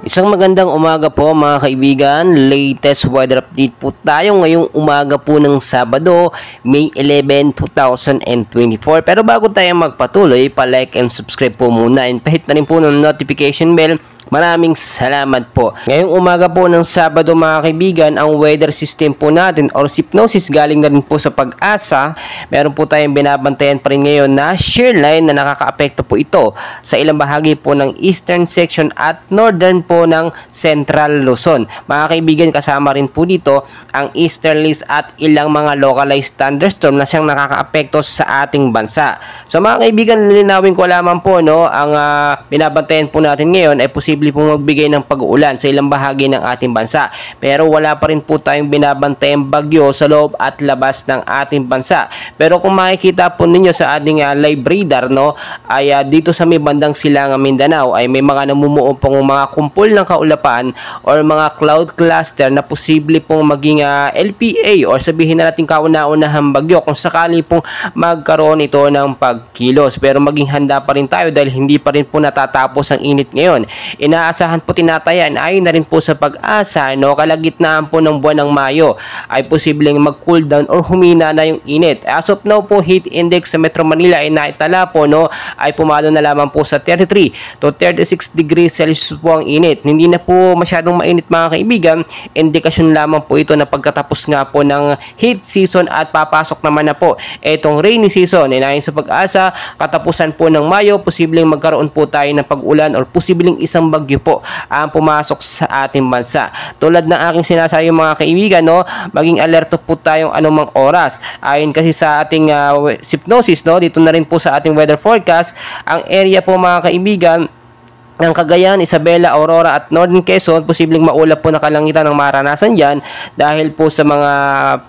Isang magandang umaga po mga kaibigan, latest weather update po tayo ngayong umaga po ng Sabado, May 11, 2024. Pero bago tayo magpatuloy, pa-like and subscribe po muna and pahit na rin po ng notification bell. Maraming salamat po. Ngayong umaga po ng Sabado mga kaibigan, ang weather system po natin or Sypnosis galing na rin po sa Pag-asa. Meron po tayong binabantayan pa rin ngayon na shear line na nakakaapekto po ito sa ilang bahagi po ng eastern section at northern po ng central Luzon. Mga kaibigan, kasama rin po dito ang easterlies at ilang mga localized thunderstorm na siyang nakakaapekto sa ating bansa. So mga kaibigan, lilinawin ko lamang po ang binabantayan po natin ngayon ay posible pong magbigay ng pag-uulan sa ilang bahagi ng ating bansa. Pero wala pa rin po tayong binabantayang bagyo sa loob at labas ng ating bansa. Pero kung makikita po ninyo sa ating live radar, ay dito sa may bandang Silangang Mindanao ay may mga namumuo pong mga kumpol ng kaulapan or mga cloud cluster na posible pong maging LPA or sabihin na natin kauna-unahang bagyo kung sakali pong magkaroon ito ng pagkilos. Pero maging handa pa rin tayo dahil hindi pa rin po natatapos ang init ngayon. Inaasahan po tinatayan ay na rin po sa Pag-asa, kalagitnaan po ng buwan ng Mayo ay posibleng mag-cool down or humina na yung init. As of now po, heat index sa Metro Manila ay naitala po ay pumalo na lamang po sa 33 to 36 degrees Celsius po ang init. Hindi na po masyadong mainit mga kaibigan. Indikasyon lamang po ito na pagkatapos nga po ng heat season at papasok naman na po itong rainy season. Ayon sa Pag-asa, katapusan po ng Mayo, posibleng magkaroon po tayo ng pag-ulan or posibleng isang bagyo po ang pumasok sa ating bansa. Tulad ng aking sinasabi mga kaibigan, maging alerto po tayong anumang oras. Ayon kasi sa ating Sypnosis, dito na rin po sa ating weather forecast, ang area po mga kaibigan ng Cagayan, Isabela, Aurora at Northern Quezon, posibleng maulap po na kalangitan ng maranasan dyan dahil po sa mga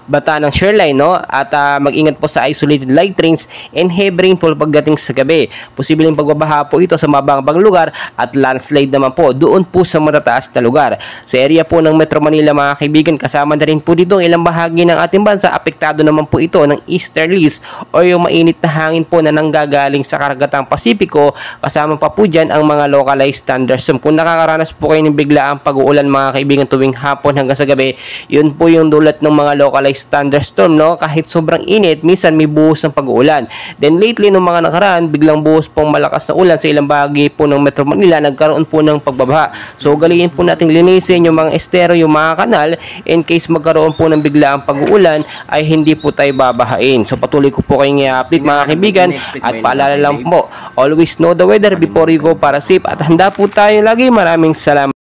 bata ng shear line, at mag-ingat po sa isolated light rains and heavy rainfall pagdating sa gabi. Posibleng pagbabaha po ito sa mababang lugar at landslide naman po doon po sa matataas na lugar. Sa area po ng Metro Manila mga kaibigan, kasama na rin po dito ilang bahagi ng ating bansa, apektado naman po ito ng easterlies o yung mainit na hangin po na nanggagaling sa karagatang Pasipiko, kasama pa po dyan ang mga local thunderstorm. Kung nakakaranas po kayo ng biglaang pag-uulan mga kaibigan tuwing hapon hanggang sa gabi, yun po yung dulot ng mga localized thunderstorm, kahit sobrang init, minsan may buhos ng pag-uulan. Then lately, nung mga nakaraan, biglang buhos pong malakas na ulan sa ilang bahagi po ng Metro Manila, nagkaroon po ng pagbabaha. So galiin po nating linisin yung mga estero, yung mga kanal, in case magkaroon po ng biglaang pag-uulan ay hindi po tayo babahain. So patuloy ko po kayong i-update mga kaibigan, at paalala lang po, always know the weather before you go para safe at handa po tayo lagi. Maraming salamat.